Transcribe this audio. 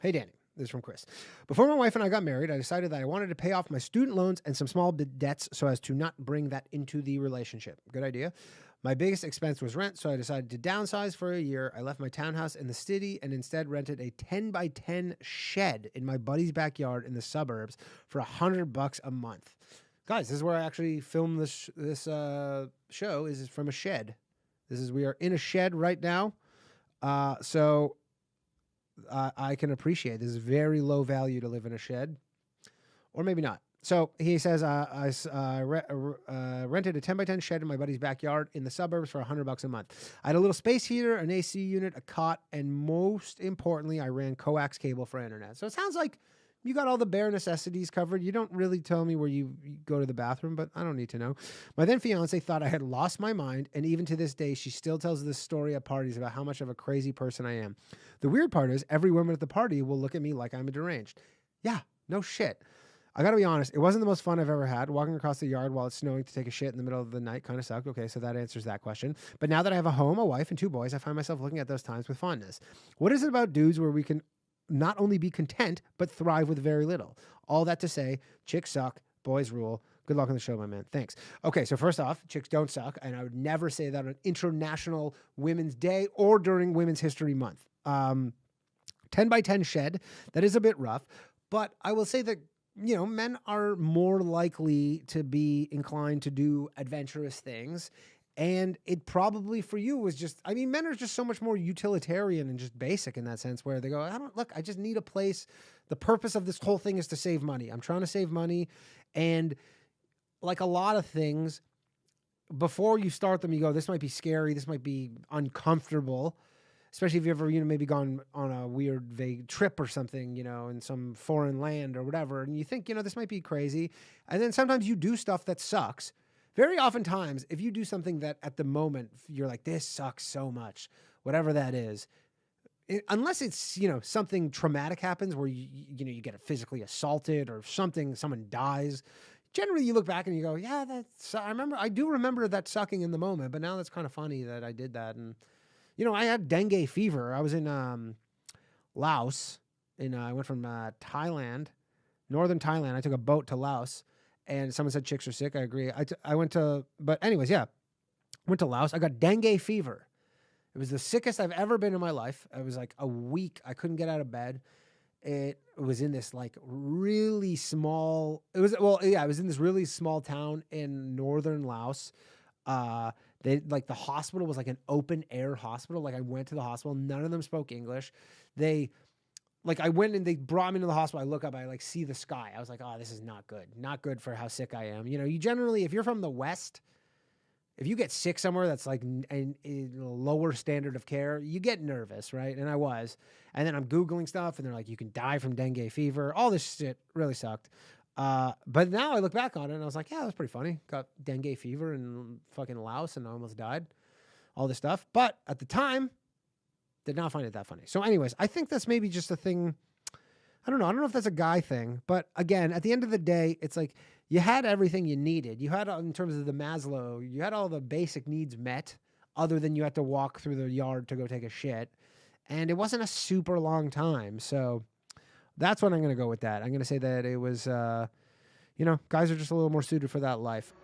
Hey, Danny. This is from Chris. Before my wife and I got married, I decided that I wanted to pay off my student loans and some small debts so as to not bring that into the relationship. Good idea. My biggest expense was rent, so I decided to downsize for a year. I left my townhouse in the city and instead rented a 10 by 10 shed in my buddy's backyard in the suburbs for $100 a month. Guys, this is where I actually filmed this show. Is from a shed. We are in a shed right now. So I can appreciate this is very low value to live in a shed, or maybe not. So he says, I rented a 10 by 10 shed in my buddy's backyard in the suburbs for $100 a month. I had a little space heater, an AC unit, a cot, and most importantly, I ran coax cable for internet. So it sounds like you got all the bare necessities covered. You don't really tell me where you go to the bathroom, but I don't need to know. My then fiance thought I had lost my mind, and even to this day, she still tells this story at parties about how much of a crazy person I am. The weird part is every woman at the party will look at me like I'm a deranged. Yeah, no shit. I gotta be honest, it wasn't the most fun I've ever had. Walking across the yard while it's snowing to take a shit in the middle of the night kind of sucked. Okay, so that answers that question. But now that I have a home, a wife, and 2 boys, I find myself looking at those times with fondness. What is it about dudes where we can not only be content, but thrive with very little? All that to say, chicks suck, boys rule. Good luck on the show, my man. Thanks. Okay, so first off, chicks don't suck, and I would never say that on International Women's Day or during Women's History Month. 10 by 10 shed, that is a bit rough, but I will say that, you know, men are more likely to be inclined to do adventurous things. And it probably for you was just, I mean, men are just so much more utilitarian and just basic in that sense where they go, I just need a place. The purpose of this whole thing is to save money. I'm trying to save money. And like a lot of things, before you start them, you go, this might be scary. This might be uncomfortable, especially if you've ever, maybe gone on a weird vague trip or something, in some foreign land or whatever. And you think, this might be crazy. And then sometimes you do stuff that sucks. Very oftentimes, if you do something that at the moment you're like, this sucks so much, whatever that is, unless it's, something traumatic happens where you get physically assaulted or something, someone dies. Generally, you look back and you go, yeah, I do remember that sucking in the moment, but now that's kind of funny that I did that. And, I had dengue fever. I was in Laos, I went from Thailand, northern Thailand. I took a boat to Laos. And someone said chicks are sick. I agree. I went to, but anyways, yeah. Went to Laos. I got dengue fever. It was the sickest I've ever been in my life. I was like a week. I couldn't get out of bed. It was in this like really small, it was in this really small town in northern Laos. The hospital was like an open air hospital. Like I went to the hospital. None of them spoke English. I went and they brought me to the hospital. I look up, I see the sky. I was like, oh, this is not good. Not good for how sick I am. You generally, if you're from the West, if you get sick somewhere that's like a lower standard of care, you get nervous, right? And I was. And then I'm Googling stuff and they're like, you can die from dengue fever. All this shit really sucked. But now I look back on it and I was like, yeah, that's pretty funny. Got dengue fever in fucking Laos and I almost died. All this stuff. But at the time, did not find it that funny. So anyways, I think that's maybe just a thing. I don't know if that's a guy thing, but again, at the end of the day, it's like you had everything you needed. You had, in terms of the Maslow, you had all the basic needs met other than you had to walk through the yard to go take a shit. And it wasn't a super long time. So that's what I'm going to go with that. I'm going to say that it was, guys are just a little more suited for that life.